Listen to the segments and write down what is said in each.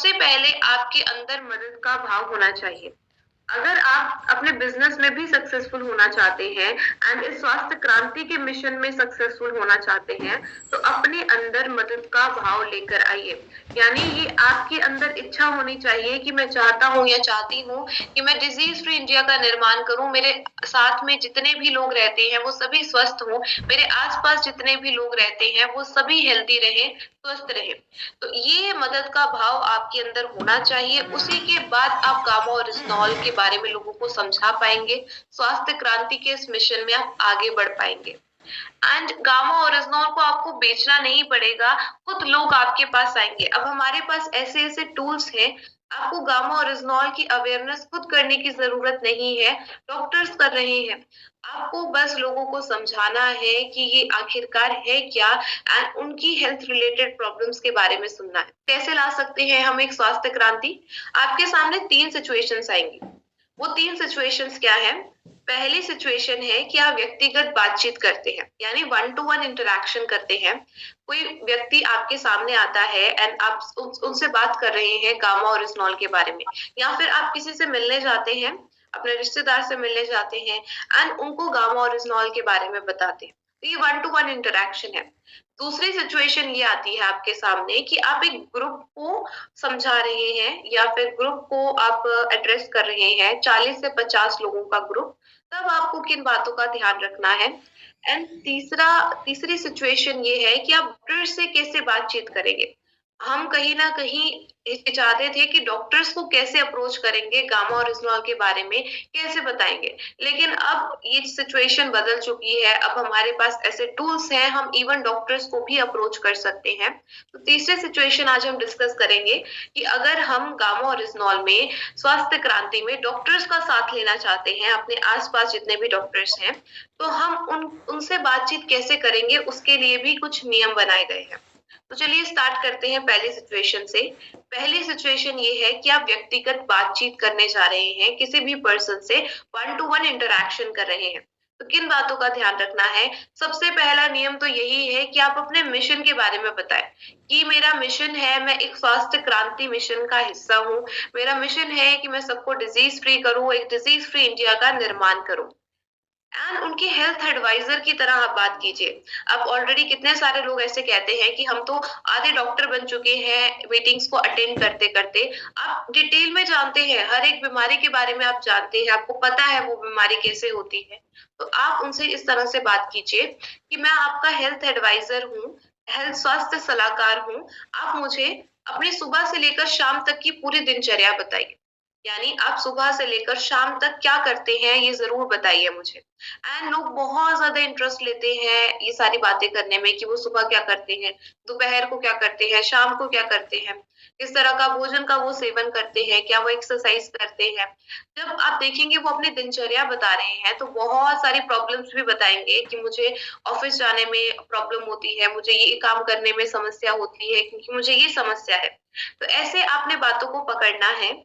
सबसे पहले आपके अंदर मदद का भाव होना चाहिए। अगर आप अपने बिजनेस में भी सक्सेसफुल होना चाहते हैं एंड इस स्वास्थ्य क्रांति के मिशन में सक्सेसफुल होना चाहते हैं, तो अपने अंदर मदद का भाव लेकर आइए। यानी ये आपके अंदर इच्छा होनी चाहिए कि मैं चाहता हूँ या चाहती हूँ कि मैं डिजीज फ्री इंडिया का निर्माण करूं, मेरे साथ में जितने भी लोग रहते हैं वो सभी स्वस्थ हों, मेरे आसपास जितने भी लोग रहते हैं वो सभी हेल्दी रहे, स्वस्थ रहे। तो ये मदद का भाव आपके अंदर होना चाहिए। उसी के बाद आप गामा और रिस्नॉल के बारे में लोगों को समझा पाएंगे, स्वास्थ्य क्रांति के इस मिशन में आप आगे बढ़ पाएंगे। एंड गामा ओरिजिनल को आपको बेचना नहीं पड़ेगा, खुद लोग आपके पास आएंगे। अब हमारे पास ऐसे ऐसे टूल्स हैं, आपको गामा ओरिजिनल की अवेयरनेस खुद करने की जरूरत नहीं है, डॉक्टर्स कर रहे हैं। आपको बस लोगों को समझाना है कि ये आखिरकार है क्या एंड उनकी हेल्थ रिलेटेड प्रॉब्लम्स के बारे में सुनना है। कैसे ला सकते हैं हम एक स्वास्थ्य क्रांति? आपके सामने 3 सिचुएशंस आएंगी। वो 3 सिचुएशंस क्या है? पहली सिचुएशन है कि आप व्यक्तिगत बातचीत करते हैं, यानी वन टू वन इंटरेक्शन करते हैं। कोई व्यक्ति आपके सामने आता है एंड आप उनसे बात कर रहे हैं गामा और रिस्नॉल के बारे में, या फिर आप किसी से मिलने जाते हैं, अपने रिश्तेदार से मिलने जाते हैं एंड उनको गामा और रिस्नॉल के बारे में बताते हैं। तो ये वन टू वन इंटरेक्शन है। दूसरी सिचुएशन ये आती है आपके सामने कि आप एक ग्रुप को समझा रहे हैं या फिर ग्रुप को आप एड्रेस कर रहे हैं, 40 से 50 लोगों का ग्रुप, तब आपको किन बातों का ध्यान रखना है। एंड तीसरी सिचुएशन ये है कि आप डॉक्टर से कैसे बातचीत करेंगे। हम कहीं ना कहीं हिचकिचाते थे कि डॉक्टर्स को कैसे अप्रोच करेंगे, गामा और रिजनॉल के बारे में कैसे बताएंगे, लेकिन अब ये सिचुएशन बदल चुकी है। अब हमारे पास ऐसे टूल्स हैं, हम इवन डॉक्टर्स को भी अप्रोच कर सकते हैं। तो तीसरे सिचुएशन आज हम डिस्कस करेंगे कि अगर हम गामा और रिजनॉल में स्वास्थ्य क्रांति में डॉक्टर्स का साथ लेना चाहते हैं, अपने आसपास जितने भी डॉक्टर्स हैं, तो हम उनसे बातचीत कैसे करेंगे, उसके लिए भी कुछ नियम बनाए गए हैं। तो चलिए स्टार्ट करते हैं पहली सिचुएशन से। पहली सिचुएशन ये है कि आप व्यक्तिगत बातचीत करने जा रहे हैं, किसी भी पर्सन से वन टू वन इंटरेक्शन कर रहे हैं। तो किन बातों का ध्यान रखना है? सबसे पहला नियम तो यही है कि आप अपने मिशन के बारे में बताएं कि मेरा मिशन है, मैं एक स्वास्थ्य क्रांति मिशन का हिस्सा हूँ। मेरा मिशन है कि मैं सबको डिजीज फ्री करूँ, एक डिजीज फ्री इंडिया का निर्माण करूँ। एंड उनके हेल्थ एडवाइजर की तरह आप बात कीजिए। अब ऑलरेडी कितने सारे लोग ऐसे कहते हैं कि हम तो आधे डॉक्टर बन चुके हैं मीटिंग्स को अटेंड करते करते। आप डिटेल में जानते हैं, हर एक बीमारी के बारे में आप जानते हैं, आपको पता है वो बीमारी कैसे होती है। तो आप उनसे इस तरह से बात कीजिए कि मैं आपका हेल्थ एडवाइजर हूँ, हेल्थ स्वास्थ्य सलाहकार हूँ। आप मुझे अपनी सुबह से लेकर शाम तक की पूरी दिनचर्या बताइए। यानी आप सुबह से लेकर शाम तक क्या करते हैं ये जरूर बताइए मुझे। एंड लोग बहुत ज्यादा इंटरेस्ट लेते हैं ये सारी बातें करने में कि वो सुबह क्या करते हैं, दोपहर को क्या करते हैं, शाम को क्या करते हैं, किस तरह का भोजन का वो सेवन करते हैं, क्या वो एक्सरसाइज करते हैं। जब आप देखेंगे वो अपनी दिनचर्या बता रहे हैं तो बहुत सारी प्रॉब्लम्स भी बताएंगे कि मुझे ऑफिस जाने में प्रॉब्लम होती है, मुझे ये काम करने में समस्या होती है क्योंकि मुझे ये समस्या है। तो ऐसे आपने बातों को पकड़ना है।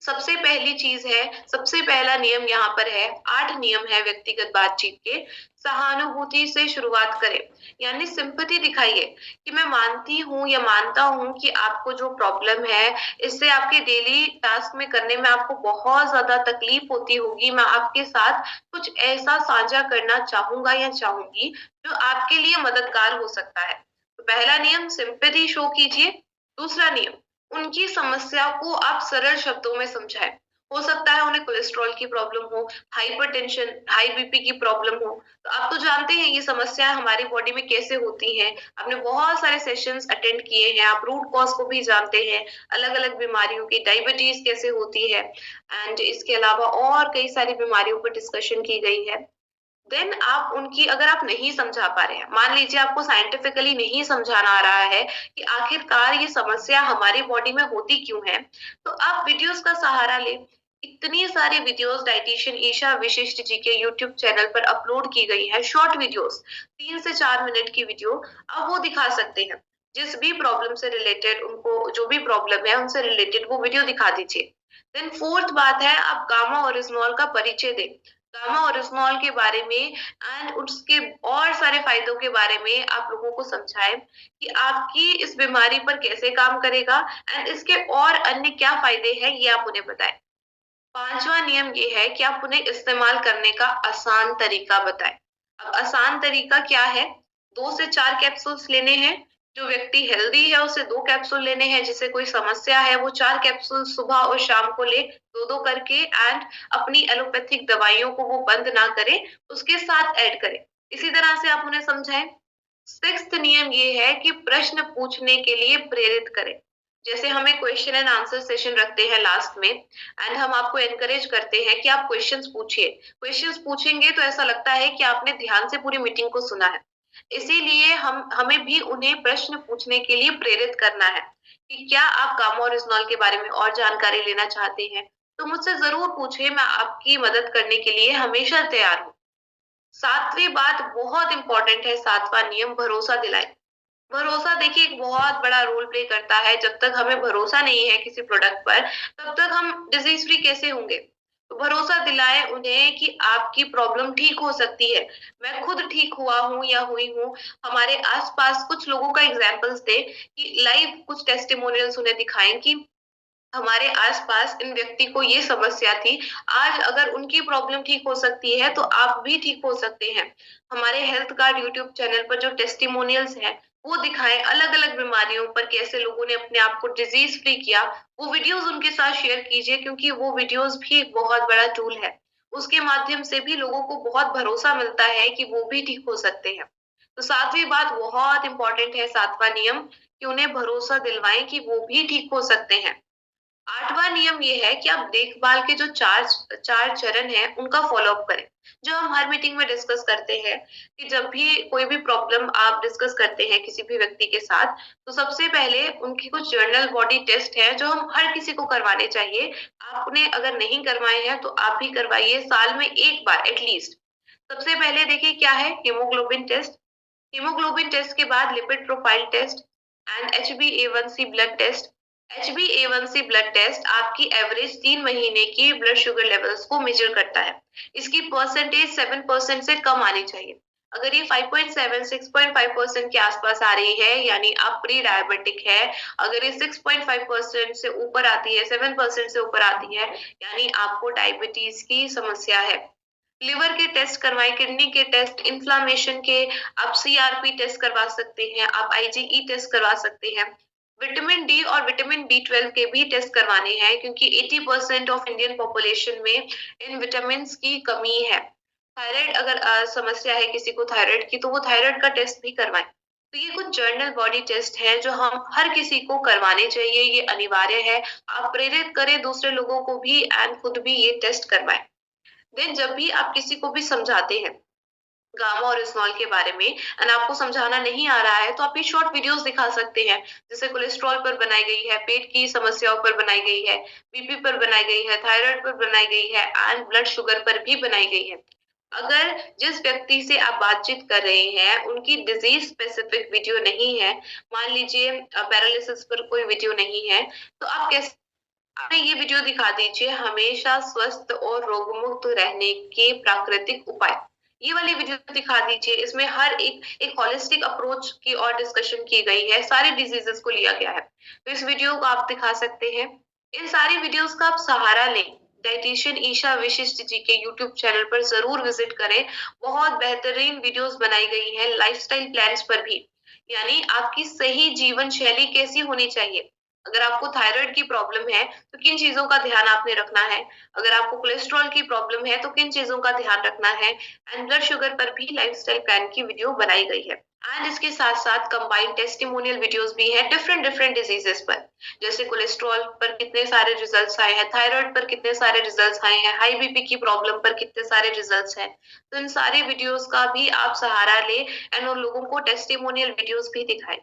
सबसे पहली चीज है, सबसे पहला नियम यहाँ पर है, 8 नियम है व्यक्तिगत बातचीत के। सहानुभूति से शुरुआत करें, यानी सिंपैथी दिखाइए कि मैं मानती हूँ या मानता हूँ कि आपको जो प्रॉब्लम है इससे आपके डेली टास्क में करने में आपको बहुत ज्यादा तकलीफ होती होगी। मैं आपके साथ कुछ ऐसा साझा करना चाहूंगा या चाहूंगी जो आपके लिए मददगार हो सकता है। तो पहला नियम सिंपैथी शो कीजिए। दूसरा नियम, उनकी समस्या को आप सरल शब्दों में समझाएं। हो सकता है उन्हें कोलेस्ट्रॉल की प्रॉब्लम हो, हाइपरटेंशन, हाई बीपी की प्रॉब्लम हो। तो आप तो जानते हैं ये समस्याएं हमारी बॉडी में कैसे होती हैं, आपने बहुत सारे सेशंस अटेंड किए हैं, आप रूट कॉज को भी जानते हैं, अलग अलग बीमारियों की, डायबिटीज कैसे होती है, एंड इसके अलावा और कई सारी बीमारियों पर डिस्कशन की गई है। देन आप उनकी, अगर आप नहीं समझा पा रहे हैं, मान लीजिए आपको साइंटिफिकली नहीं समझाना आ रहा है कि आखिरकार ये समस्या हमारी बॉडी में होती क्यों है, तो आप वीडियोस का सहारा लें। इतनी सारी वीडियोस डाइटिशियन ईशा विशिष्ट जी के यूट्यूब चैनल पर अपलोड की गई है, शॉर्ट वीडियोस, 3 से 4 मिनट की वीडियो। आप वो दिखा सकते हैं, जिस भी प्रॉब्लम से रिलेटेड, उनको जो भी प्रॉब्लम है उनसे रिलेटेड वो वीडियो दिखा दीजिए। देन फोर्थ बात है, आप गामा और रिजनॉल का परिचय दें। गामा ओरिजिनॉल के बारे में एंड उसके और सारे फायदों के बारे में आप लोगों को समझाएं कि आपकी इस बीमारी पर कैसे काम करेगा एंड इसके और अन्य क्या फायदे हैं, ये आप उन्हें बताएं। पांचवा नियम ये है कि आप उन्हें इस्तेमाल करने का आसान तरीका बताएं। अब आसान तरीका क्या है? 2 से 4 कैप्सूल्स लेने हैं। जो व्यक्ति हेल्दी है उसे 2 कैप्सूल लेने हैं, जिसे कोई समस्या है वो 4 कैप्सूल सुबह और शाम को ले, 2-2 करके, एंड अपनी एलोपैथिक दवाइयों को वो बंद ना करे, उसके साथ ऐड करे। इसी तरह से आप उन्हें समझाएं। सिक्स्थ नियम ये है कि प्रश्न पूछने के लिए प्रेरित करें। जैसे हमें क्वेश्चन एंड आंसर सेशन रखते हैं लास्ट में, एंड हम आपको एनकरेज करते हैं कि आप क्वेश्चंस पूछिए। क्वेश्चंस पूछेंगे तो ऐसा लगता है कि आपने ध्यान से पूरी मीटिंग को सुना है। इसीलिए हमें भी उन्हें प्रश्न पूछने के लिए प्रेरित करना है कि क्या आप गामा ओरिजिनॉल के बारे में और जानकारी लेना चाहते हैं, तो मुझसे जरूर पूछिए, मैं आपकी मदद करने के लिए हमेशा तैयार हूँ। सातवीं बात बहुत इंपॉर्टेंट है, सातवां नियम, भरोसा दिलाए। भरोसा देखिए एक बहुत बड़ा रोल प्ले करता है। जब तक हमें भरोसा नहीं है किसी प्रोडक्ट पर, तब तक हम डिजीज फ्री कैसे होंगे? तो भरोसा दिलाए उन्हें कि आपकी प्रॉब्लम ठीक हो सकती है। मैं खुद ठीक हुआ हूँ या हुई हूँ। हमारे आसपास कुछ लोगों का एग्जाम्पल्स दे कि लाइव कुछ टेस्टिमोनियल्स उन्हें दिखाएं कि हमारे आसपास इन व्यक्ति को ये समस्या थी, आज अगर उनकी प्रॉब्लम ठीक हो सकती है तो आप भी ठीक हो सकते हैं। हमारे हेल्थ कार्ड यूट्यूब चैनल पर जो टेस्टिमोनियल्स हैं वो दिखाएं अलग अलग बीमारियों पर कैसे लोगों ने अपने आप को डिजीज फ्री किया। वो वीडियोस उनके साथ शेयर कीजिए, क्योंकि वो वीडियोस भी एक बहुत बड़ा टूल है। उसके माध्यम से भी लोगों को बहुत भरोसा मिलता है कि वो भी ठीक हो सकते हैं। तो सातवीं बात बहुत इंपॉर्टेंट है, सातवां नियम, कि उन्हें भरोसा दिलवाएं कि वो भी ठीक हो सकते हैं। आठवां नियम ये है कि आप देखभाल के जो चार चार चरण हैं उनका फॉलो अप करें, जो हम हर मीटिंग में डिस्कस करते हैं। कि जब भी कोई भी प्रॉब्लम आप डिस्कस करते हैं किसी भी व्यक्ति के साथ, तो सबसे पहले उनकी कुछ जर्नल बॉडी टेस्ट है जो हम हर किसी को करवाने चाहिए। आपने अगर नहीं करवाए हैं तो आप भी करवाइए, साल में एक बार एटलीस्ट। सबसे पहले देखिए क्या है, हीमोग्लोबिन टेस्ट। हीमोग्लोबिन टेस्ट के बाद lipid profile test and HbA1c blood test. HbA1c blood test आपकी एवरेज 3 महीने की ब्लड शुगर लेवल्स को मेजर करता है। इसकी परसेंटेज 7% से कम आनी चाहिए। अगर ये 5.7 6.5% के आसपास आ रही है, यानी आप प्री डायबिटिक है। अगर ये 6.5% से ऊपर आती है, 7% से ऊपर आती है, यानी आपको डायबिटीज की समस्या है। लिवर के टेस्ट करवाएं, किडनी के टेस्ट, इन्फ्लामेशन के। आप CRP टेस्ट करवा सकते हैं, आप IgE टेस्ट करवा सकते हैं। विटामिन डी और विटामिन B12 के भी टेस्ट करवाने हैं, क्योंकि 80% ऑफ इंडियन पॉपुलेशन में इन विटामिन की कमी है। थायराइड अगर समस्या है किसी को थायराइड की, तो वो थायराइड का टेस्ट भी करवाएं। तो ये कुछ जर्नल बॉडी टेस्ट है जो हम हर किसी को करवाने चाहिए, ये अनिवार्य है। आप प्रेरित करें दूसरे लोगों को भी एंड खुद भी ये टेस्ट करवाएं। देन जब भी आप किसी को भी समझाते हैं गामा और इस्नॉल के बारे में एंड आपको समझाना नहीं आ रहा है, तो आप ये शॉर्ट वीडियोस दिखा सकते हैं। जैसे कोलेस्ट्रॉल पर बनाई गई है, पेट की समस्याओं पर बनाई गई है, बीपी पर बनाई गई है, थायराइड पर बनाई गई है एंड ब्लड शुगर पर भी बनाई गई है। अगर जिस व्यक्ति से आप बातचीत कर रहे हैं उनकी डिजीज स्पेसिफिक वीडियो नहीं है, मान लीजिए पैरालिसिस पर कोई वीडियो नहीं है, तो आप कैसे आपने ये वीडियो दिखा दीजिए, हमेशा स्वस्थ और रोगमुक्त रहने के प्राकृतिक उपाय। ये वाली वीडियो दिखा दीजिए, इसमें हर एक हॉलिस्टिक अप्रोच की और डिस्कशन की गई है, सारे डिजीजेस को लिया गया है। तो इस वीडियो को आप दिखा सकते हैं। इन सारी वीडियोस का आप सहारा लें। डाइटिशियन ईशा विशिष्ट जी के यूट्यूब चैनल पर जरूर विजिट करें। बहुत बेहतरीन वीडियोस बनाई गई हैं लाइफस्टाइल प्लान्स पर भी, यानी आपकी सही जीवन शैली कैसी होनी चाहिए। अगर आपको थायराइड की प्रॉब्लम है तो किन चीजों का ध्यान आपने रखना है, अगर आपको कोलेस्ट्रॉल की प्रॉब्लम है तो किन चीजों का ध्यान रखना है, एंड ब्लड शुगर पर भी लाइफस्टाइल प्लान की वीडियो बनाई गई है। एंड इसके साथ साथ कंबाइंड टेस्टिमोनियल वीडियोस भी हैं डिफरेंट डिफरेंट डिजीजेस पर। जैसे कोलेस्ट्रॉल पर कितने सारे रिजल्ट्स आए हैं, थायराइड पर कितने सारे रिजल्ट्स आए हैं, हाई बीपी की प्रॉब्लम पर कितने सारे रिजल्ट्स हैं। तो इन सारी वीडियोस का भी आप सहारा ले एंड उन लोगों को टेस्टिमोनियल वीडियोस भी दिखाएं।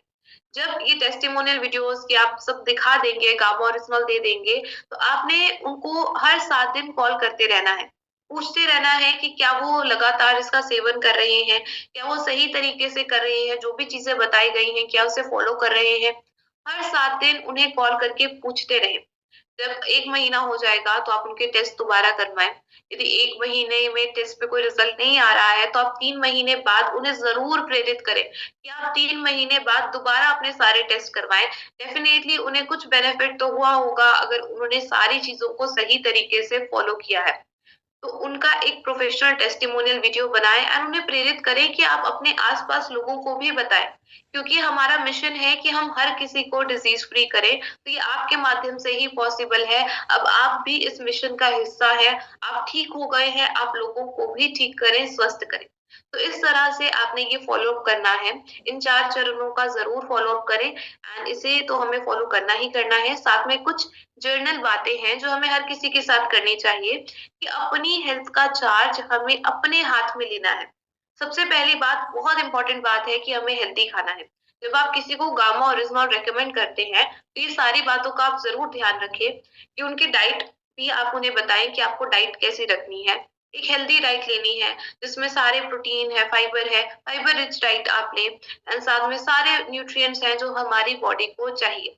जब ये टेस्टिमोनियल वीडियोस की आप सब दिखा देंगे, गामा ओरिजिनल दे देंगे, तो आपने उनको हर 7 दिन कॉल करते रहना है। पूछते रहना है कि क्या वो लगातार इसका सेवन कर रहे हैं, क्या वो सही तरीके से कर रहे हैं, जो भी चीजें बताई गई हैं क्या उसे फॉलो कर रहे हैं। हर 7 दिन उन्हें कॉल करके पूछते रहें। जब 1 महीना हो जाएगा तो आप उनके टेस्ट दोबारा करवाएँ। यदि 1 महीने में टेस्ट पे कोई रिज़ल्ट नहीं आ रहा है, तो आप 3 महीने बाद उन्हें ज़रूर प्रेरित करें कि आप 3 महीने बाद दोबारा अपने सारे टेस्ट करवाएँ। डेफ़िनेटली उन्हें कुछ बेनिफिट तो हुआ होगा अगर उन्होंने सारी चीज़ों को सही तरीके से फ़ॉलो किया है। तो उनका एक प्रोफेशनल टेस्टिमोनियल वीडियो बनाएँ एंड उन्हें प्रेरित करें कि आप अपने आस-पास लोगों को भी बताएँ। क्योंकि हमारा मिशन है कि हम हर किसी को डिज़ीज़ फ्री करें, तो ये आपके माध्यम से ही पॉसिबल है। अब आप भी इस मिशन का हिस्सा हैं, आप ठीक हो गए हैं, आप लोगों को भी ठीक करें, स्वस्थ करें। तो इस तरह से आपने ये फ़ॉलो अप करना है। इन 4 चरणों का ज़रूर फ़ॉलो अप करें एंड इसे तो हमें फ़ॉलो करना ही करना है। साथ में कुछ जर्नल बातें हैं जो हमें हर किसी के साथ करनी चाहिए कि अपनी हेल्थ का चार्ज हमें अपने हाथ में लेना है। सबसे पहली बात बहुत इम्पोर्टेंट बात है कि हमें हेल्दी खाना है। जब आप किसी को गामा ओरिजिनल रिकमेंड करते हैं, तो ये सारी बातों का आप ज़रूर ध्यान रखें कि उनकी डाइट भी आप उन्हें बताएँ कि आपको डाइट कैसी रखनी है। एक हेल्दी डाइट लेनी है, जिसमें सारे प्रोटीन है, फाइबर रिच डाइट आप लें एंड साथ में सारे न्यूट्रिएंट्स हैं जो हमारी बॉडी को चाहिए।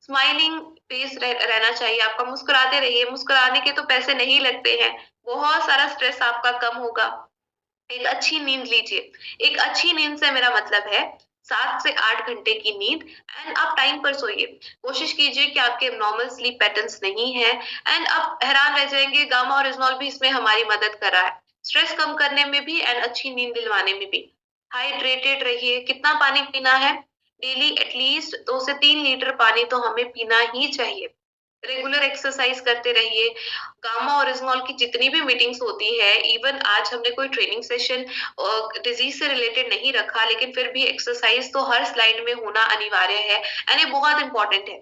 स्माइलिंग फेस रहना चाहिए आपका, मुस्कुराते रहिए, मुस्कुराने के तो पैसे नहीं लगते हैं, बहुत सारा स्ट्रेस आपका कम होगा। एक अच्छी नींद लीजिए। एक अच्छी नींद से मेरा मतलब है 7 से 8 घंटे की नींद एंड आप टाइम पर सोइए। कोशिश कीजिए कि आपके एब्नॉर्मल स्लीप पैटर्न्स नहीं है एंड आप हैरान रह जाएँगे गामा और रिज़नॉल भी इसमें हमारी मदद कर रहा है। स्ट्रेस कम करने में भी एंड अच्छी नींद दिलवाने में भी। हाइड्रेटेड रहिए, कितना पानी पीना है? डेली एटलीस्ट 2 से 3 लीटर पानी तो हमें पीना ही चाहिए। रेगुलर एक्सरसाइज करते रहिए। गामा ओरिजिनॉल की जितनी भी मीटिंग्स होती है, इवन आज हमने कोई ट्रेनिंग सेशन डिजीज से रिलेटेड नहीं रखा, लेकिन फिर भी एक्सरसाइज तो हर स्लाइड में होना अनिवार्य है एंड ये बहुत इंपॉर्टेंट है।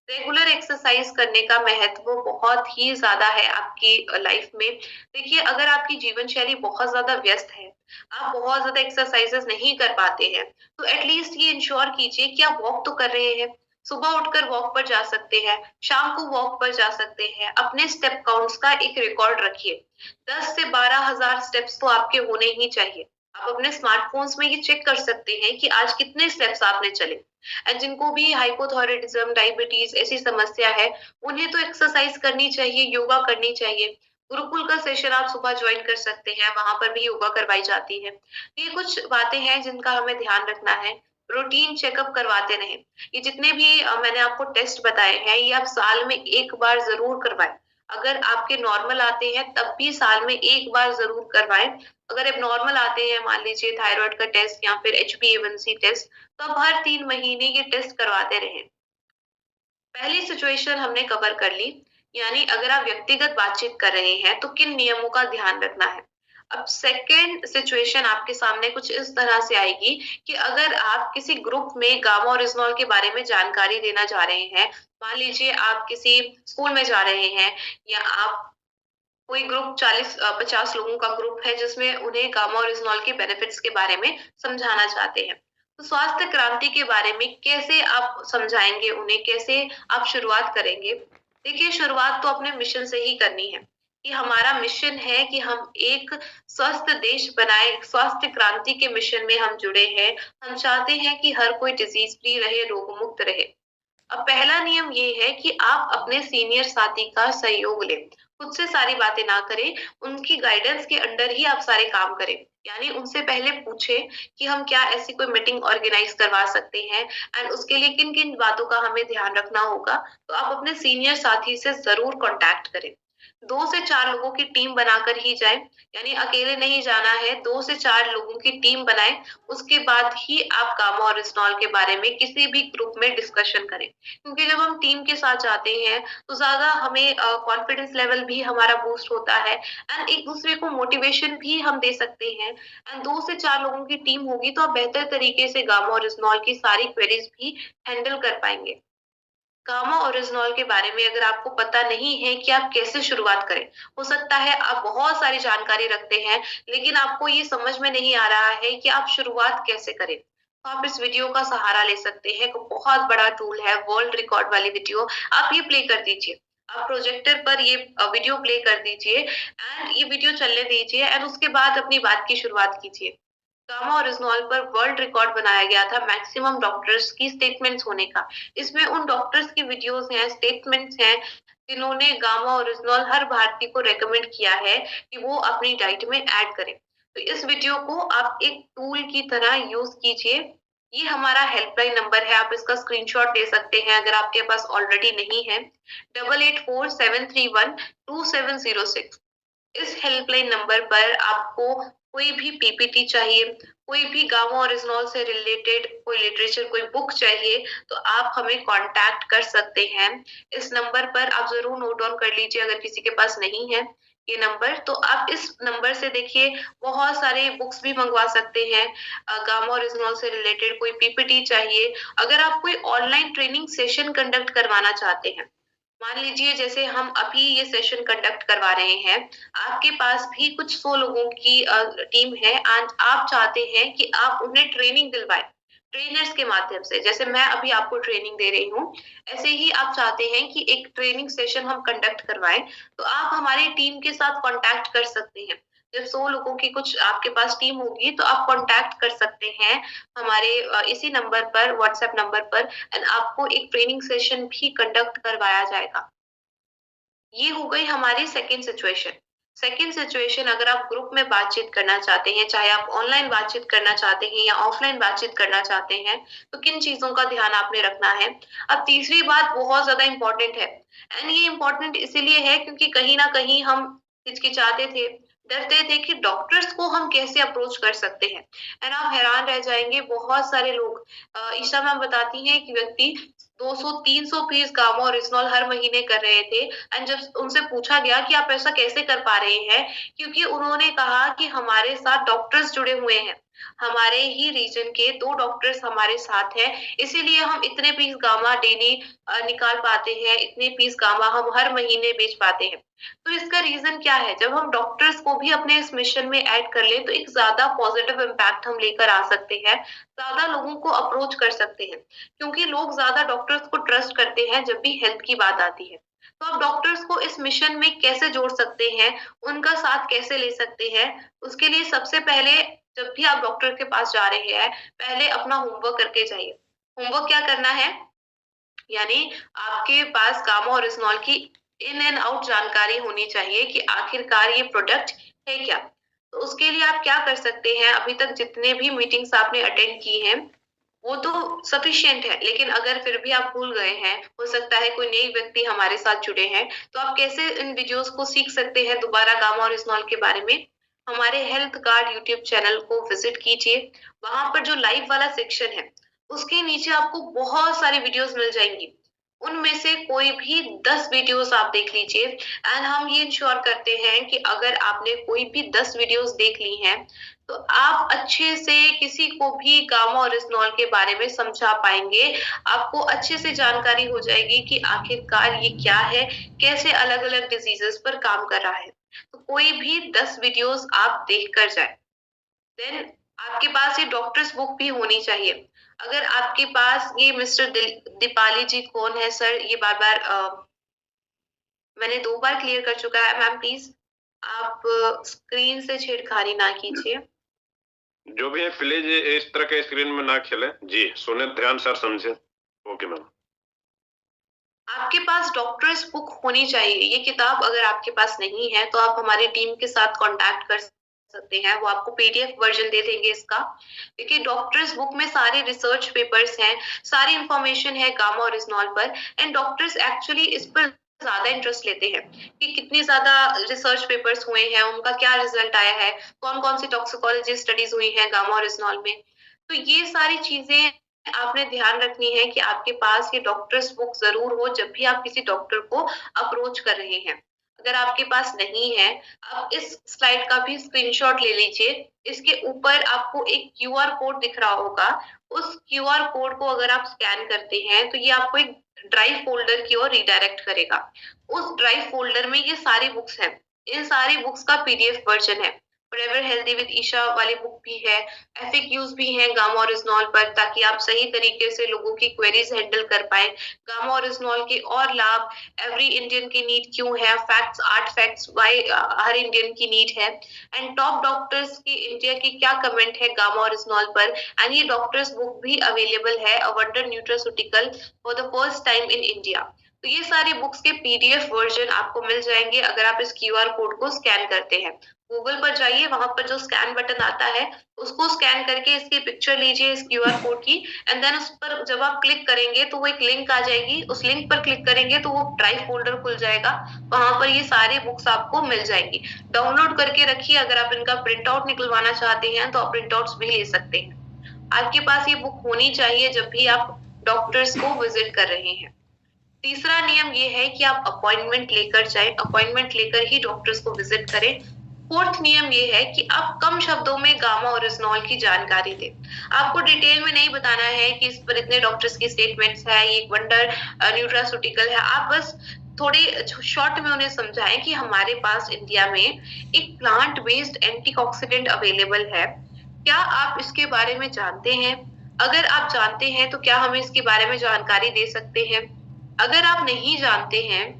रेगुलर एक्सरसाइज करने का महत्व बहुत ही ज्यादा है आपकी लाइफ में। देखिए, अगर आपकी जीवन शैली बहुत ज्यादा व्यस्त है, आप बहुत ज्यादा एक्सरसाइजेस नहीं कर पाते हैं, तो एटलीस्ट ये इंश्योर कीजिए कि आप वॉक तो कर रहे हैं। सुबह उठकर वॉक पर जा सकते हैं, शाम को वॉक पर जा सकते हैं। अपने स्टेप काउंट्स का एक रिकॉर्ड रखिए। 10 से 12,000 स्टेप्स तो आपके होने ही चाहिए। आप अपने स्मार्टफ़ोन्स में ये चेक कर सकते हैं कि आज कितने स्टेप्स आपने चले। जिनको भी हाइपोथायराइडिज़्म, डायबिटीज़ ऐसी समस्या है, उन्हें तो एक्सरसाइज करनी चाहिए, योगा करनी चाहिए। गुरुकुल का सेशन आप सुबह जॉइन कर सकते हैं, वहाँ पर भी योगा करवाई जाती है। ये कुछ बातें हैं जिनका हमें ध्यान रखना है। रूटीन चेकअप करवाते रहें। ये जितने भी मैंने आपको टेस्ट बताए हैं, ये आप साल में 1 बार ज़रूर करवाएँ। अगर आपके नॉर्मल आते हैं, तब भी साल में 1 बार ज़रूर करवाएँ। अगर एबनॉर्मल आते हैं, मान लीजिए थायरॉइड का टेस्ट या फिर HbA1c टेस्ट, तो आप हर 3 महीने ये टेस्ट करवाते रहें। पहली सिचुएशन हमने कवर कर ली, यानी अगर आप व्यक्तिगत बातचीत कर रहे हैं, तो किन नियमों का ध्यान रखना है। अब सेकंड सिचुएशन आपके सामने कुछ इस तरह से आएगी कि अगर आप किसी ग्रुप में गामा ओरिजिनॉल के बारे में जानकारी देना जा रहे हैं, मान लीजिए आप किसी स्कूल में जा रहे हैं या आप कोई ग्रुप 50 लोगों का ग्रुप है जिसमें उन्हें गामा ओरिजिनॉल के बेनिफिट्स के बारे में समझाना चाहते हैं। तो स्वास्थ्य क्रांति के बारे में कैसे आप समझाएँगे उन्हें, कैसे आप शुरुआत करेंगे? देखिए, शुरुआत तो अपने मिशन से ही करनी है कि हमारा मिशन है कि हम एक स्वस्थ देश बनाएँ, एक स्वास्थ्य क्रांति के मिशन में हम जुड़े हैं। हम चाहते हैं कि हर कोई डिज़ीज़ फ्री रहे, रोग मुक्त रहे। अब पहला नियम ये है कि आप अपने सीनियर साथी का सहयोग लें। खुद से सारी बातें ना करें, उनकी गाइडेंस के अंडर ही आप सारे काम करें। यानी उनसे पहले पूछें कि हम क्या ऐसी कोई मीटिंग ऑर्गेनाइज करवा सकते हैं एंड उसके लिए किन-किन बातों का हमें ध्यान रखना होगा। तो आप अपने सीनियर साथी से ज़रूर कॉन्टैक्ट करें। 2 से 4 लोगों की टीम बनाकर ही जाएँ, यानी अकेले नहीं जाना है, 2 से 4 लोगों की टीम बनाएँ, उसके बाद ही आप गामा और रिस्नॉल के बारे में किसी भी ग्रुप में डिस्कशन करें। क्योंकि जब हम टीम के साथ जाते हैं, तो ज़्यादा हमें कॉन्फिडेंस लेवल भी हमारा बूस्ट होता है एंड एक-दूसरे को मोटिवेशन भी हम दे सकते हैं एंड 2 से 4 लोगों की टीम होगी, तो आप बेहतर तरीके से गामा और रिस्नॉल की सारी क्वेरीज़ भी हैंडल कर पाएँगे। गामा ओरिजिनॉल के बारे में अगर आपको पता नहीं है कि आप कैसे शुरुआत करें, हो सकता है आप बहुत सारी जानकारी रखते हैं, लेकिन आपको ये समझ में नहीं आ रहा है कि आप शुरुआत कैसे करें। तो आप इस वीडियो का सहारा ले सकते हैं, एक बहुत बड़ा टूल है, वर्ल्ड रिकॉर्ड वाली वीडियो, आप ये प्ले कर दीजिए। आप प्रोजेक्टर पर ये वीडियो प्ले कर दीजिए एंड ये वीडियो चलने दीजिए एंड उसके बाद अपनी बात की शुरुआत कीजिए। गामा और रिजनॉल पर वर्ल्ड रिकॉर्ड बनाया गया था मैक्सिमम डॉक्टर्स की स्टेटमेंट्स होने का। इसमें उन डॉक्टर्स की वीडियोस हैं, स्टेटमेंट्स हैं, जिन्होंने गामा ओरिजिनल हर भारतीय को रेकमेंड किया है कि वो अपनी डाइट में ऐड करें। तो इस वीडियो को आप एक टूल की तरह यूज कीजिए। ये हमारा हेल्पलाइन नंबर है, आप इसका स्क्रीनशॉट ले सकते हैं अगर आपके पास ऑलरेडी नहीं है। 8847312706। इस हेल्पलाइन नंबर पर आपको कोई भी पीपीटी चाहिए, कोई भी गामा ओरिजिनल से रिलेटेड कोई लिटरेचर, कोई बुक चाहिए, तो आप हमें कांटेक्ट कर सकते हैं। इस नंबर पर आप जरूर नोट डाउन कर लीजिए अगर किसी के पास नहीं है ये नंबर, तो आप इस नंबर से देखिए बहुत सारे बुक्स भी मंगवा सकते हैं। गामा ओरिजिनल से रिलेटेड कोई पीपीटी चाहिए, अगर आप कोई ऑनलाइन ट्रेनिंग सेशन कंडक्ट करवाना चाहते हैं, मान लीजिए जैसे हम अभी ये सेशन कंडक्ट करवा रहे हैं, आपके पास भी कुछ 100 लोगों की टीम है एंड आप चाहते हैं कि आप उन्हें ट्रेनिंग दिलवाएं ट्रेनर्स के माध्यम से, जैसे मैं अभी आपको ट्रेनिंग दे रही हूँ, ऐसे ही आप चाहते हैं कि एक ट्रेनिंग सेशन हम कंडक्ट करवाएं, तो आप हमारी टीम के साथ कांटेक्ट कर सकते हैं। जब 100 लोगों की कुछ आपके पास टीम होगी तो आप कांटेक्ट कर सकते हैं हमारे इसी नंबर पर, व्हाट्सएप नंबर पर, एंड आपको एक ट्रेनिंग सेशन भी कंडक्ट करवाया जाएगा। ये हो गई हमारी सेकेंड सिचुएशन। सेकेंड सिचुएशन, अगर आप ग्रुप में बातचीत करना चाहते हैं, चाहे आप ऑनलाइन बातचीत करना चाहते हैं या ऑफलाइन बातचीत करना चाहते हैं, तो किन चीजों का ध्यान आपने रखना है। अब तीसरी बात बहुत ज्यादा इंपॉर्टेंट है, एंड ये इंपॉर्टेंट इसीलिए है क्योंकि कहीं ना कहीं हम हिचकिचाते थे, डरते थे कि डॉक्टर्स को हम कैसे अप्रोच कर सकते हैं। एंड आप हैरान रह जाएंगे, बहुत सारे लोग, ईशा मैम बताती हैं कि व्यक्ति 200-300 पीस गामा ओरिजिनल हर महीने कर रहे थे, एंड जब उनसे पूछा गया कि आप ऐसा कैसे कर पा रहे हैं, क्योंकि उन्होंने कहा कि हमारे साथ डॉक्टर्स जुड़े हुए हैं, हमारे ही रीजन के 2 डॉक्टर्स हमारे साथ हैं, इसीलिए हम इतने पीस गामा डेली निकाल पाते हैं, इतने पीस गामा हम हर महीने बेच पाते हैं। तो इसका रीजन क्या है, जब हम डॉक्टर्स को भी अपने इस मिशन में ऐड कर ले तो एक ज्यादा पॉजिटिव इम्पैक्ट हम लेकर आ सकते हैं, ज्यादा लोगों को अप्रोच कर सकते हैं, क्योंकि लोग ज्यादा डॉक्टर्स को ट्रस्ट करते हैं जब भी हेल्थ की बात आती है। तो आप डॉक्टर्स को इस मिशन में कैसे जोड़ सकते हैं, उनका साथ कैसे ले सकते हैं, उसके लिए सबसे पहले जब भी आप डॉक्टर के पास जा रहे हैं, पहले अपना होमवर्क करके जाइए। होमवर्क क्या करना है, यानी आपके पास गामा ओरिजिनल की इन एंड आउट जानकारी होनी चाहिए कि आखिरकार ये प्रोडक्ट है क्या। तो उसके लिए आप क्या कर सकते हैं, अभी तक जितने भी मीटिंग्स आपने अटेंड की हैं वो तो सफिशिएंट है, लेकिन अगर फिर भी आप भूल गए हैं, हो सकता है कोई नई व्यक्ति हमारे साथ जुड़े हैं, तो आप कैसे इन वीडियोस को सीख सकते हैं दोबारा गामा ओरिजिनल के बारे में। हमारे हेल्थ गार्ड यूट्यूब चैनल को विजिट कीजिए, वहां पर जो लाइव वाला सेक्शन है उसके नीचे आपको बहुत सारी वीडियोस मिल जाएंगी, उनमें से कोई भी 10 वीडियोस आप देख लीजिए, एंड हम ये इंश्योर करते हैं कि अगर आपने कोई भी 10 वीडियोस देख ली हैं तो आप अच्छे से किसी को भी गामा ओरिजिनल के बारे में समझा पाएंगे, आपको अच्छे से जानकारी हो जाएगी कि आखिरकार ये क्या है, कैसे अलग अलग डिजीजेस पर काम कर रहा है। तो कोई भी 10 वीडियोस आप देख कर जाए। देन आपके पास ये डॉक्टर्स बुक भी होनी चाहिए। अगर आपके पास ये मिस्टर दीपाली जी कौन है सर, ये बार बार मैंने 2 बार क्लियर कर चुका है, मैम प्लीज आप स्क्रीन से छेड़खानी ना कीजिए। जो भी है प्लीज इस तरह के स्क्रीन में ना खेले जी, सुने ध्यान सर, समझे। Okay ma'am. आपके पास डॉक्टर्स बुक होनी चाहिए, ये किताब अगर आपके पास नहीं है तो आप हमारी टीम के साथ कांटेक्ट कर सकते हैं, वो आपको पीडीएफ वर्जन दे देंगे इसका। क्योंकि डॉक्टर्स बुक में सारे रिसर्च पेपर्स हैं, सारी इंफॉर्मेशन है गामा ओरिजिनल पर, एंड डॉक्टर्स एक्चुअली इस पर ज्यादा इंटरेस्ट लेते हैं कि कितनी ज्यादा रिसर्च पेपर्स हुए हैं, उनका क्या रिजल्ट आया है, कौन कौन सी टॉक्सिकोलॉजी स्टडीज हुई हैं गामा ओरिजिनल में। तो ये सारी चीजें आपने ध्यान रखनी है कि आपके पास ये डॉक्टर्स बुक जरूर हो जब भी आप किसी डॉक्टर को अप्रोच कर रहे हैं। अगर आपके पास नहीं है, आप इस स्लाइड का भी स्क्रीनशॉट ले लीजिए, इसके ऊपर आपको एक क्यूआर कोड दिख रहा होगा, उस क्यूआर कोड को अगर आप स्कैन करते हैं तो ये आपको एक ड्राइव फोल्डर की ओर रिडायरेक्ट करेगा। उस ड्राइव फोल्डर में ये सारी बुक्स हैं, इन सारी बुक्स का पीडीएफ वर्जन है। फॉरएवर हेल्दी विद ईशा वाली बुक भी है, एफएक्यूज भी हैं गामा ओरिजिनल पर, ताकि आप सही तरीके से लोगों की क्वेरीज हैंडल कर पाए। गामा ओरिजिनल के और लाभ, एवरी इंडियन की नीड क्यों है, facts 8 facts why her Indian की नीड है, एंड टॉप डॉक्टर्स की इंडिया की क्या कमेंट है गामा ओरिजिनल पर। एंड ये डॉक्टर्स बुक भी अवेलेबल है, a wonder nutraceutical for the first time in India. तो ये सारी बुक्स के पीडीएफ वर्जन आपको मिल जाएंगे अगर आप इस क्यूआर कोड को स्कैन करते हैं। गूगल पर जाइए, वहां पर जो स्कैन बटन आता है उसको स्कैन करके इसकी पिक्चर लीजिए इस क्यूआर कोड की, एंड देन उस पर जब आप क्लिक करेंगे तो वो एक लिंक आ जाएगी, उस लिंक पर क्लिक करेंगे तो वो ड्राइव फोल्डर खुल जाएगा, वहां पर ये सारी बुक्स आपको मिल जाएंगी। डाउनलोड करके रखिए, अगर आप इनका प्रिंट आउट निकलवाना चाहते हैं तो आप प्रिंट आउट्स भी ले सकते हैं। आपके पास ये बुक होनी चाहिए जब भी आप डॉक्टर्स को विजिट कर रहे हैं। तीसरा नियम ये है कि आप अपॉइंटमेंट लेकर जाएं, अपॉइंटमेंट लेकर ही डॉक्टर्स को विजिट करें। फोर्थ नियम ये है कि आप कम शब्दों में गामा ओरिजिनोल की जानकारी दें। आपको डिटेल में नहीं बताना है कि इस पर इतने डॉक्टर्स की स्टेटमेंट्स है, ये एक वंडर न्यूट्रास्यूटिकल है। आप बस थोड़े शॉर्ट में उन्हें समझाएं कि हमारे पास इंडिया में एक प्लांट बेस्ड एंटीऑक्सीडेंट अवेलेबल है, क्या आप इसके बारे में जानते हैं? अगर आप जानते हैं तो क्या हमें इसके बारे में जानकारी दे सकते हैं? अगर आप नहीं जानते हैं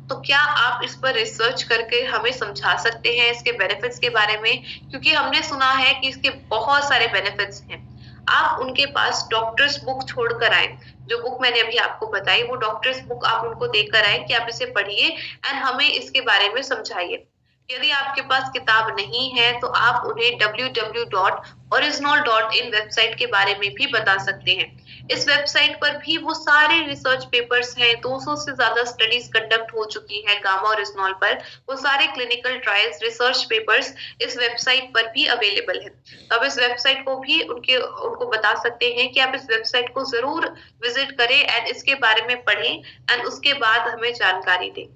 तो क्या आप इस पर रिसर्च करके हमें समझा सकते हैं इसके बेनिफिट्स के बारे में? क्योंकि हमने सुना है कि इसके बहुत सारे बेनिफिट्स हैं। आप उनके पास डॉक्टर्स बुक छोड़कर आए, जो बुक मैंने अभी आपको बताई वो डॉक्टर्स बुक आप उनको देकर आए कि आप इसे पढ़िए एंड हमें इसके बारे में समझाइए। यदि आपके पास किताब नहीं है तो आप उन्हें www.original.in वेबसाइट के बारे में भी बता सकते हैं। इस वेबसाइट पर भी वो सारे रिसर्च पेपर्स हैं, 200 से ज्यादा स्टडीज कंडक्ट हो चुकी हैं गामा ओरिजिनोल पर, वो सारे क्लिनिकल ट्रायल्स रिसर्च पेपर्स इस वेबसाइट पर भी अवेलेबल है। तो आप इस वेबसाइट को भी उनको बता सकते हैं कि आप इस वेबसाइट को जरूर विजिट करें एंड इसके बारे में पढ़ें एंड उसके बाद हमें जानकारी दें।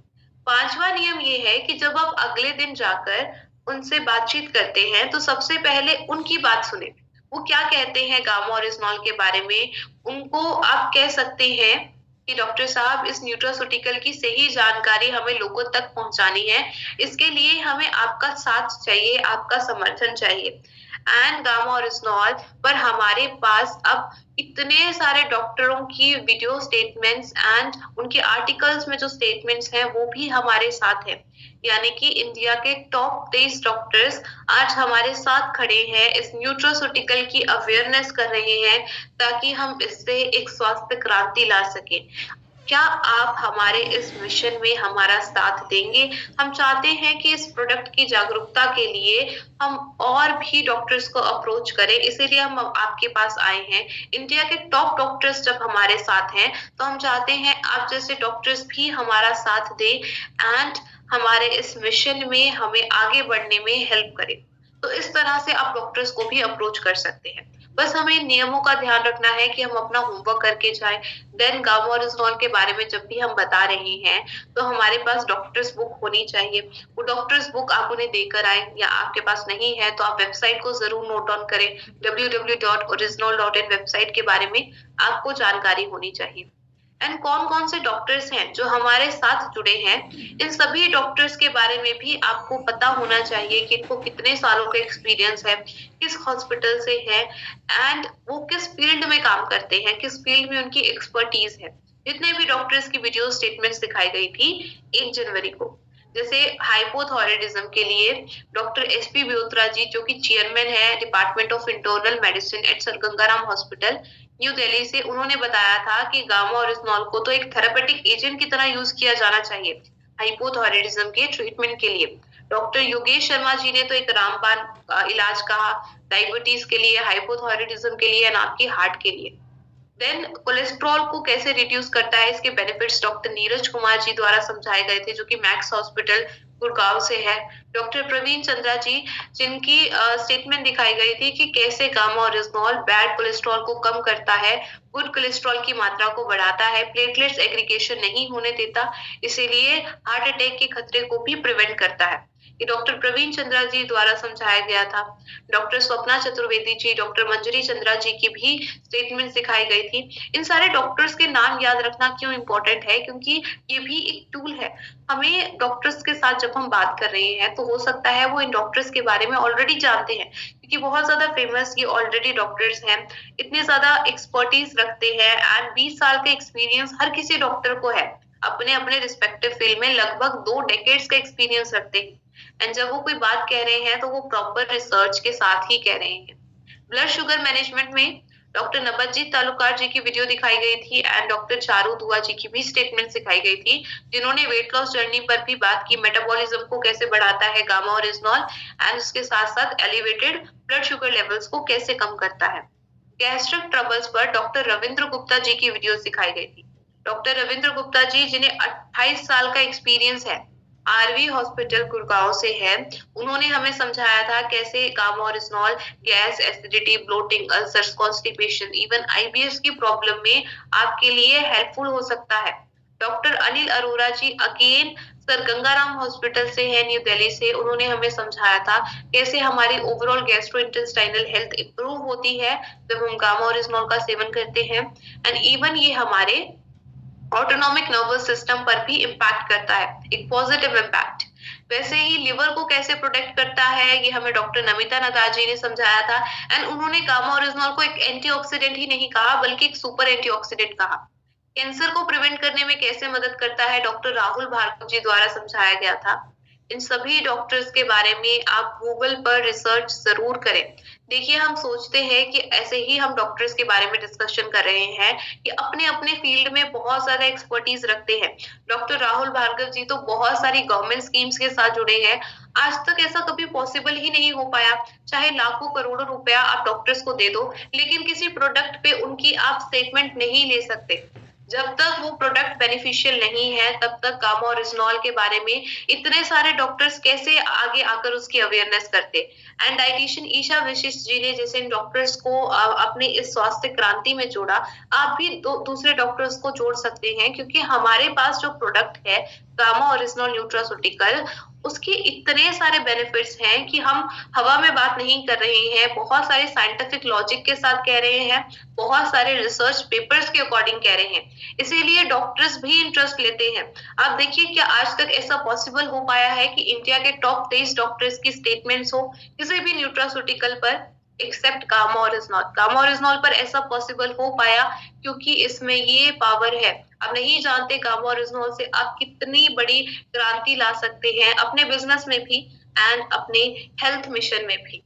पांचवा नियम ये है कि जब आप अगले दिन जाकर उनसे बातचीत करते हैं तो सबसे पहले उनकी बात सुने, वो क्या कहते हैं गामा ओरिजिनोल के बारे में। उनको आप कह सकते हैं कि डॉक्टर साहब इस न्यूट्रास्यूटिकल की सही जानकारी हमें लोगों तक पहुंचानी है, इसके लिए हमें आपका साथ चाहिए, आपका समर्थन चाहिए। एंड गामा ओरिजिनोल पर हमारे पास अब इतने सारे डॉक्टरों की वीडियो स्टेटमेंट्स एंड उनके आर्टिकल्स में जो स्टेटमेंट्स हैं वो भी हमारे साथ है, यानी कि इंडिया के टॉप 23 डॉक्टर्स आज हमारे साथ खड़े हैं, इस न्यूट्रास्यूटिकल की अवेयरनेस कर रहे हैं ताकि हम इससे एक स्वास्थ्य क्रांति ला सके। क्या आप हमारे इस मिशन में हमारा साथ देंगे? हम चाहते हैं कि इस प्रोडक्ट की जागरूकता के लिए हम और भी डॉक्टर्स को अप्रोच करें, इसीलिए हम आपके पास आए हैं। इंडिया के टॉप डॉक्टर्स जब हमारे साथ हैं तो हम चाहते हैं आप जैसे डॉक्टर्स भी हमारा साथ दें एंड हमारे इस मिशन में हमें आगे बढ़ने में हेल्प करें। तो इस तरह से आप डॉक्टर्स को भी अप्रोच कर सकते हैं। बस हमें नियमों का ध्यान रखना है कि हम अपना होमवर्क करके जाएं। देन गामा ओरिजिनोल के बारे में जब भी हम बता रहे हैं तो हमारे पास डॉक्टर्स बुक होनी चाहिए, वो डॉक्टर्स बुक आप उन्हें देकर आए, या आपके पास नहीं है तो आप वेबसाइट को जरूर नोट डाउन करें, www.original.in वेबसाइट के बारे में आपको जानकारी होनी चाहिए। एंड कौन कौन से डॉक्टर्स हैं जो हमारे साथ जुड़े हैं, इन सभी डॉक्टर्स के बारे में भी आपको पता होना चाहिए कि इनको कितने सालों का एक्सपीरियंस है, किस हॉस्पिटल से है एंड वो किस फील्ड में काम करते हैं, किस फील्ड में उनकी एक्सपर्टीज है। जितने भी डॉक्टर्स की वीडियो स्टेटमेंट्स दिखाई गई थी 1 जनवरी को, जैसे हाइपोथायराइडिज्म के लिए डॉक्टर एसपी ब्योत्रा जी जो कि चेयरमैन है department of internal medicine eight sir Ganga Ram hospital new Delhi से, उन्होंने बताया था कि गामा ओरिजिनोल को तो एक थेरेपेटिक एजेंट की तरह यूज किया जाना चाहिए हाइपोथायराइडिज्म के ट्रीटमेंट के लिए। डॉक्टर योगेश शर्मा जी ने तो एक रामबाण इलाज कहा डायबिटीज के लिए, हाइपोथायराइडिज्म के लिए एंड आपके हार्ट के लिए। देन कोलेस्ट्रॉल को कैसे रिड्यूस करता है, इसके बेनिफिट्स डॉक्टर नीरज कुमार जी द्वारा समझाए गए थे, जो कि मैक्स हॉस्पिटल गुड़गांव से है। डॉक्टर प्रवीण चंद्रा जी जिनकी स्टेटमेंट दिखाई गई थी कि कैसे गामा ओरिजिनोल बैड कोलेस्ट्रॉल को कम करता है, गुड कोलेस्ट्रॉल की मात्रा को बढ़ाता है, प्लेटलेट्स एग्रीगेशन नहीं होने देता, इसीलिए हार्ट अटैक के खतरे को भी प्रिवेंट करता है। ये डॉक्टर प्रवीण चंद्रा जी द्वारा समझाया गया था। डॉक्टर स्वप्ना चतुर्वेदी जी, डॉक्टर मंजरी चंद्रा जी की भी स्टेटमेंट दिखाई गई थी। इन सारे डॉक्टर्स के नाम याद रखना क्यों इम्पोर्टेंट है, क्योंकि ये भी एक टूल है। हमें डॉक्टर्स के साथ जब हम बात कर रहे हैं तो हो सकता है वो इन डॉक्टर्स के बारे में ऑलरेडी जानते हैं, क्योंकि बहुत ज्यादा फेमस ये ऑलरेडी डॉक्टर्स हैं, इतने ज्यादा एक्सपर्टीज रखते हैं एंड 20 साल का एक्सपीरियंस हर किसी डॉक्टर को है, अपने अपने रिस्पेक्टिव फील्ड में लगभग 2 डेकेड्स का एक्सपीरियंस रखते हैं। एंड जब वो कोई बात कह रहे हैं तो वो प्रॉपर रिसर्च के साथ ही कह रहे हैं। ब्लड शुगर मैनेजमेंट में डॉक्टर नबतजीत तालुकार जी की वीडियो दिखाई गई थी एंड डॉक्टर चारू दुआ जी की भी स्टेटमेंट दिखाई गई थी, जिन्होंने वेट लॉस जर्नी पर भी बात की, मेटाबॉलिज्म को कैसे बढ़ाता है गामा ओरिजिनॉल एंड उसके साथ साथ एलिवेटेड ब्लड शुगर लेवल्स को कैसे कम करता है। गैस्ट्रिक ट्रबल्स पर डॉक्टर रविंद्र गुप्ता जी की वीडियो दिखाई गई थी। डॉक्टर रविंद्र गुप्ता जी, जिन्हें 28 साल का एक्सपीरियंस है, आरवी हॉस्पिटल गुड़गांव से है, उन्होंने हमें समझाया था कैसे gamma oryzanol gas, acidity, bloating, ulcers, constipation, even IBS की प्रॉब्लम में आपके लिए हेल्पफुल हो सकता है। Doctor Anil Arora ji again sir Ganga Ram hospital से है, न्यू दिल्ली से, उन्होंने हमें समझाया था कैसे हमारी ओवरऑल गैस्ट्रोइंटेस्टाइनल हेल्थ इंप्रूव होती है जब हम गामा ओरिजिनॉल का सेवन करते हैं एंड इवन ये हमारे ऑटोनॉमिक नर्वस सिस्टम पर भी इम्पैक्ट करता है, एक पॉजिटिव इम्पैक्ट। वैसे ही लिवर को कैसे प्रोटेक्ट करता है ये हमें डॉक्टर नमिता नदार जी ने समझाया था एंड उन्होंने गामा ओरिजिनॉल को एक एंटीऑक्सीडेंट ही नहीं कहा बल्कि एक सुपर एंटीऑक्सीडेंट कहा। कैंसर को प्रिवेंट करने में कैसे मदद करता है डॉक्टर राहुल भार्गव जी द्वारा समझाया गया था। इन सभी डॉक्टर्स के बारे में आप गूगल पर रिसर्च जरूर करें। देखिए, हम सोचते हैं कि ऐसे ही हम डॉक्टर्स के बारे में डिस्कशन कर रहे हैं कि अपने अपने फील्ड में बहुत ज्यादा एक्सपर्टीज रखते हैं। डॉक्टर राहुल भार्गव जी तो बहुत सारी गवर्नमेंट स्कीम्स के साथ जुड़े हैं। आज तक ऐसा कभी पॉसिबल ही नहीं हो पाया, चाहे लाखों करोड़ों रुपया आप डॉक्टर्स को दे दो, लेकिन किसी प्रोडक्ट पे उनकी आप स्टेटमेंट नहीं ले सकते। जब तक वो प्रोडक्ट बेनिफिशियल नहीं है तब तक गामा ओरिजिनॉल के बारे में इतने सारे डॉक्टर्स कैसे आगे आकर उसकी अवेयरनेस करते। एंड डाइटिशियन ईशा वशिष्ठ जी ने जैसे इन डॉक्टर्स को अपने इस स्वास्थ्य क्रांति में जोड़ा, आप भी दूसरे डॉक्टर्स को जोड़ सकते हैं, क्योंकि हमारे पास जो प्रोडक्ट है गामा ओरिजिनॉल न्यूट्रास्यूटिकल, उसके इतने सारे बेनिफिट्स हैं कि हम हवा में बात नहीं कर रहे हैं, बहुत सारे साइंटिफिक लॉजिक के साथ कह रहे हैं, बहुत सारे रिसर्च पेपर्स के अकॉर्डिंग कह रहे हैं, इसीलिए डॉक्टर्स भी इंटरेस्ट लेते हैं। आप देखिए, क्या आज तक ऐसा पॉसिबल हो पाया है कि इंडिया के टॉप 23 डॉक्टर्स की स्टेटमेंट्स हो किसी भी न्यूट्रास्यूटिकल पर, except gamma oryzanol. Gamma oryzanol पर ऐसा पॉसिबल हो पाया क्योंकि इसमें ये पावर है। आप नहीं जानते गामा ओरिजिनॉल से आप कितनी बड़ी क्रांति ला सकते हैं अपने बिजनेस में भी एंड अपने हेल्थ मिशन में भी।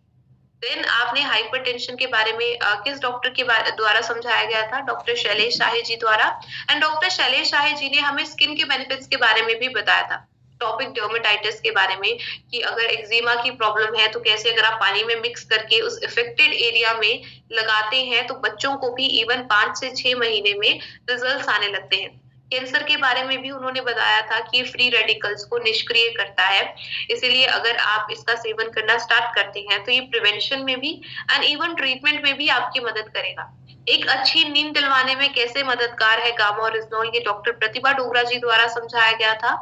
देन आपने हाइपरटेंशन के बारे में किस डॉक्टर के द्वारा समझाया गया था? डॉक्टर शैलेश शाही जी द्वारा। एंड डॉक्टर शैलेश शाही जी ने हमें स्किन के बेनिफिट्स के बारे में भी बताया था, टॉपिक डर्मेटाइटिस के बारे में, कि अगर एक्जिमा की प्रॉब्लम है तो कैसे अगर आप पानी में मिक्स करके उस इफेक्टेड एरिया में लगाते हैं तो बच्चों को भी इवन 5 से 6 महीने में रिजल्ट्स आने लगते हैं। कैंसर के बारे में भी उन्होंने बताया था कि फ्री रेडिकल्स को निष्क्रिय करता है, इसीलिए अगर आप इसका सेवन करना स्टार्ट करते हैं तो ये प्रिवेंशन में भी एंड इवन ट्रीटमेंट में भी आपकी मदद करेगा। एक अच्छी नींद दिलवाने में कैसे मददगार है गामा ओरिजिनॉल, ये डॉक्टर प्रतिभा डोगरा जी द्वारा समझाया गया था।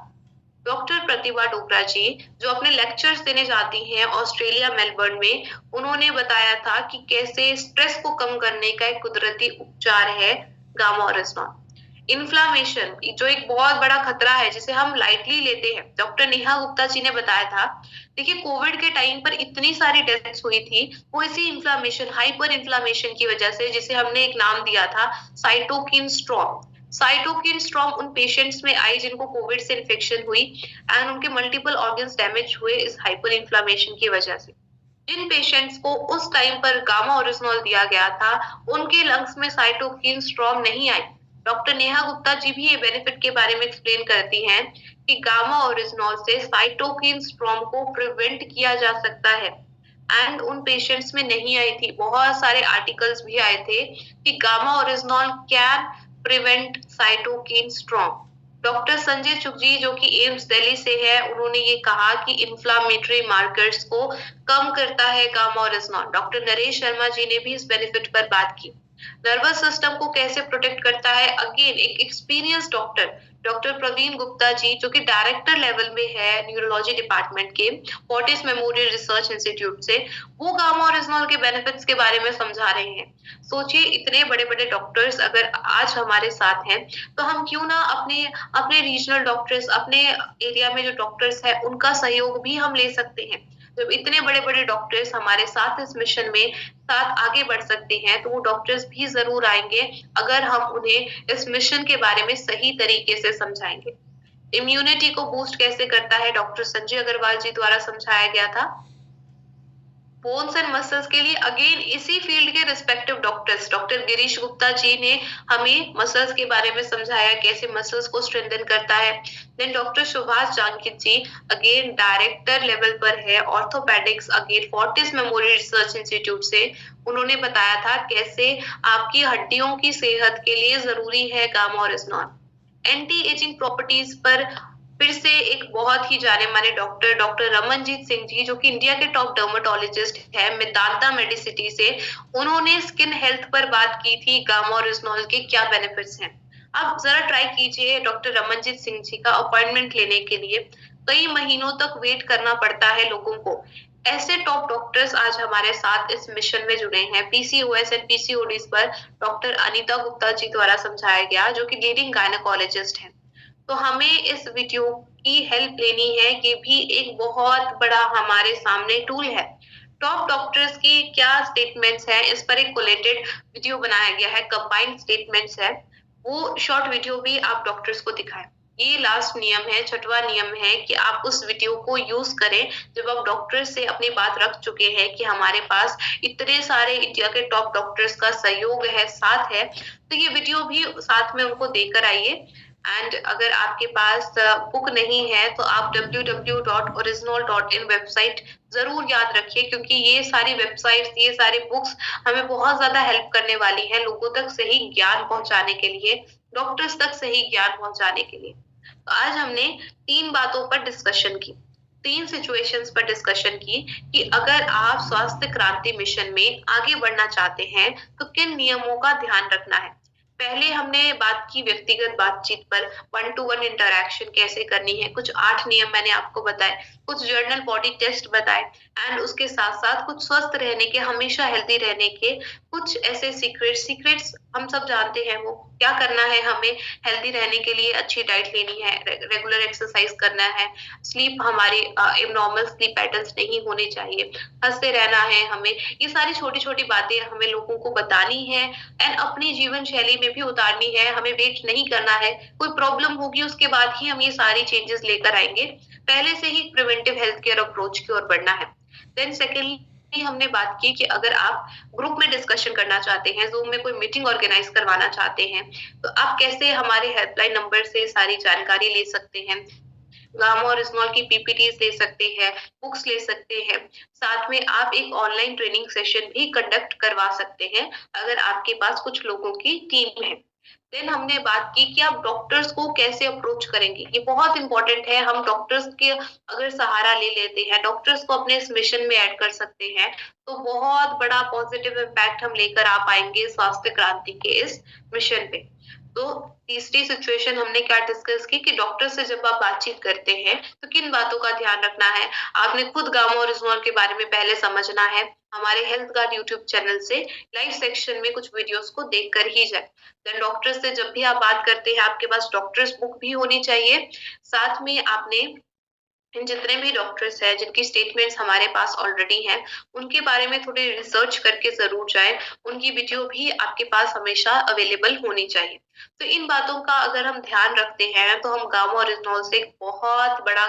डॉक्टर प्रतिभा डोगरा जी जो अपने लेक्चर्स देने जाती हैं ऑस्ट्रेलिया मेलबर्न में, उन्होंने बताया था कि कैसे स्ट्रेस को कम करने का एक कुदरती उपचार है गामा ओरिजिनॉल। इन्फ्लामेशन जो एक बहुत बड़ा खतरा है जिसे हम लाइटली लेते हैं, डॉक्टर नेहा गुप्ता जी ने बताया था। देखिए, कोविड के टाइम पर इतनी सारी डेथ्स हुई थी, वो इसी इन्फ्लामेशन, हाइपर इन्फ्लामेशन की वजह से, जिसे हमने एक नाम दिया था साइटोकिन स्ट्रॉम। साइटोकिन स्ट्रॉम उन पेशेंट्स में आई जिनको कोविड से इन्फेक्शन हुई एंड उनके मल्टीपल ऑर्गन्स डैमेज हुए इस हाइपर इन्फ्लामेशन की वजह से। जिन पेशेंट्स को उस टाइम पर गामा ओरिजिनॉल दिया गया था उनके लंग्स में साइटोकिन स्ट्रॉम नहीं आई। डॉक्टर नेहा गुप्ता जी भी ये बेनिफिट के बारे में एक्सप्लेन करती हैं कि गामा ओरिजिनॉल से साइटोकिन स्ट्रॉम को प्रिवेंट किया जा सकता है एंड उन पेशेंट्स में नहीं आई थी। बहुत सारे आर्टिकल्स भी आए थे कि gamma oryzanol can prevent cytokine storm. Doctor Sanjay चुगजी जो कि एम्स दिल्ली से है, उन्होंने ये कहा कि इन्फ्लामेटरी मार्कर्स को कम करता है gamma oryzanol. Doctor Naresh Sharma ji ने भी इस बेनिफिट पर बात की। नर्वस सिस्टम को कैसे प्रोटेक्ट करता है, अगेन एक एक्सपीरियंस डॉक्टर प्रवीण गुप्ता जी जो कि डायरेक्टर लेवल में है न्यूरोलॉजी डिपार्टमेंट के फोर्टिस मेमोरियल रिसर्च इंस्टीट्यूट से, वो गामा ओरिजिनॉल के बेनिफिट्स के बारे में समझा रहे हैं। सोचिए, इतने बड़े बड़े डॉक्टर्स अगर आज हमारे साथ हैं तो हम क्यों ना अपने रीजनल डॉक्टर्स, अपने एरिया में जो डॉक्टर्स है उनका सहयोग भी हम ले सकते हैं। जब इतने बड़े बड़े डॉक्टर्स हमारे साथ इस मिशन में साथ आगे बढ़ सकते हैं तो वो डॉक्टर्स भी जरूर आएंगे अगर हम उन्हें इस मिशन के बारे में सही तरीके से समझाएंगे। इम्यूनिटी को बूस्ट कैसे करता है, डॉक्टर संजय अग्रवाल जी द्वारा समझाया गया था। बोन्स एंड मसल्स के लिए अगेन इसी फील्ड के respective doctors, doctor Girish Gupta ji ने हमें मसल्स के बारे में समझाया, कैसे मसल्स को स्ट्रेंथन करता है। देन डॉक्टर सुभाष जांगिड जी अगेन डायरेक्टर लेवल पर है orthopaedics, again Fortis memorial research institute से। उन्होंने बताया था कैसे आपकी हड्डियों की सेहत के लिए जरूरी है gamma original. Anti ageing properties पर फिर से एक बहुत ही जाने माने डॉक्टर, डॉक्टर रमनजीत सिंह जी, जो कि इंडिया के टॉप डर्मेटोलॉजिस्ट है मेदांता मेडिसिटी से, उन्होंने स्किन हेल्थ पर बात की थी गामा ओरिजिनॉल के क्या बेनिफिट्स हैं। आप जरा ट्राई कीजिए डॉक्टर रमनजीत सिंह जी का अपॉइंटमेंट लेने के लिए। कई महीनों तक वेट करना पड़ता है लोगों को। ऐसे टॉप डॉक्टर्स आज हमारे साथ इस मिशन में जुड़े हैं। पीसीओएस एंड पीसीओडीज पर डॉक्टर अनीता गुप्ता जी द्वारा समझाया गया, जो कि लीडिंग गायनेकोलॉजिस्ट हैं। तो हमें इस वीडियो की हेल्प लेनी है, ये भी एक बहुत बड़ा हमारे सामने टूल है। टॉप डॉक्टर्स की क्या स्टेटमेंट्स हैं, इस पर एक कोलेटेड वीडियो बनाया गया है, कंबाइंड स्टेटमेंट्स है। वो शॉर्ट वीडियो भी आप डॉक्टर्स को दिखाएं। ये लास्ट नियम है, छठवां नियम है कि आप उस वीडियो को यूज करें जब आप डॉक्टर से अपनी बात रख चुके हैं कि हमारे पास इतने सारे इंडिया के टॉप डॉक्टर्स का सहयोग है, साथ है, तो ये वीडियो भी साथ में उनको देकर आइए। एंड अगर आपके पास बुक नहीं है तो आप www.original.in वेबसाइट जरूर याद रखिए, क्योंकि ये सारी वेबसाइट्स, ये सारी बुक्स हमें बहुत ज्यादा हेल्प करने वाली है लोगों तक सही ज्ञान पहुंचाने के लिए, डॉक्टर्स तक सही ज्ञान पहुंचाने के लिए। तो आज हमने 3 बातों पर डिस्कशन की, 3 सिचुएशंस पर डिस्कशन की कि अगर आप स्वास्थ्य क्रांति मिशन में आगे बढ़ना चाहते हैं तो किन नियमों का ध्यान रखना है। पहले हमने बात की व्यक्तिगत बातचीत पर, 1 to 1 इंटरैक्शन कैसे करनी है, कुछ 8 नियम मैंने आपको बताए, कुछ जर्नल बॉडी टेस्ट बताए, एंड उसके साथ साथ कुछ स्वस्थ रहने के, हमेशा हेल्दी रहने के कुछ ऐसे सीक्रेट्स हम सब जानते हैं। वो क्या करना है हमें हेल्दी रहने के लिए, अच्छी डाइट लेनी है, रेगुलर एक्सरसाइज करना है, स्लीप हमारी एबनॉर्मल स्लीप पैटर्न्स नहीं होने चाहिए, हंसते रहना है हमें। ये सारी छोटी छोटी बातें हमें लोगों को बतानी है एंड अपनी जीवन शैली में भी उतारनी है। हमें वेट नहीं करना है, कोई प्रॉब्लम होगी उसके बाद ही हम ये सारी चेंजेस लेकर आएंगे, पहले से ही प्रिवेंटिव हेल्थ केयर अप्रोच की ओर बढ़ना है। देन सेकेंडली हमने बात की कि अगर आप ग्रुप में डिस्कशन करना चाहते हैं, जूम में कोई मीटिंग ऑर्गेनाइज करवाना चाहते हैं, तो आप कैसे हमारे हेल्पलाइन नंबर से सारी जानकारी ले सकते हैं, गामा ओरिजिनॉल की पीपीटीज ले सकते हैं, बुक्स ले सकते हैं, साथ में आप एक ऑनलाइन ट्रेनिंग सेशन भी कंडक्ट करवा सकते हैं अगर आपके पास कुछ लोगों की टीम है। देन हमने बात की कि आप डॉक्टर्स को कैसे अप्रोच करेंगे। ये बहुत इंपॉर्टेंट है, हम डॉक्टर्स के अगर सहारा ले लेते हैं, डॉक्टर्स को अपने इस मिशन में ऐड कर सकते हैं, तो बहुत बड़ा पॉजिटिव इम्पैक्ट हम लेकर आ पाएंगे स्वास्थ्य क्रांति के इस मिशन पे। तो तीसरी सिचुएशन हमने क्या डिस्कस की कि डॉक्टर से जब आप बातचीत करते हैं तो किन बातों का ध्यान रखना है। आपने खुद गामा ओरिजिनॉल के बारे में पहले समझना है, हमारे हेल्थ गार्ड यूट्यूब चैनल से लाइव सेक्शन में कुछ वीडियोस को देखकर ही जाए। देन डॉक्टर से जब भी आप बात करते हैं आपके पास डॉक्टर्स बुक भी होनी चाहिए, साथ में आपने इन जितने भी डॉक्टर्स हैं जिनकी स्टेटमेंट्स हमारे पास ऑलरेडी हैं, उनके बारे में थोड़ी रिसर्च करके जरूर जाएं, उनकी वीडियो भी आपके पास हमेशा अवेलेबल होनी चाहिए। तो इन बातों का अगर हम ध्यान रखते हैं तो हम गामा ओरिजिनॉल से एक बहुत बड़ा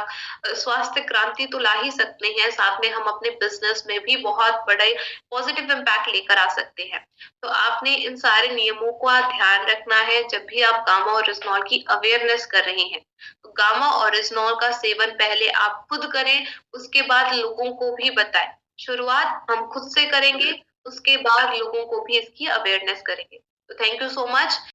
स्वास्थ्य क्रांति तो ला ही सकते हैं, साथ में हम अपने बिजनेस में भी बहुत बड़े पॉजिटिव इम्पैक्ट लेकर आ सकते हैं। तो आपने इन सारे नियमों का ध्यान रखना है जब भी आप गामा ओरिजिनॉल की अवेयरनेस कर रहे हैं। तो गामा ओरिजिनॉल का सेवन पहले आप खुद करें, उसके बाद लोगों को भी बताएं। शुरुआत हम खुद से करेंगे, उसके बाद लोगों को भी इसकी अवेयरनेस करेंगे। तो थैंक यू सो मच।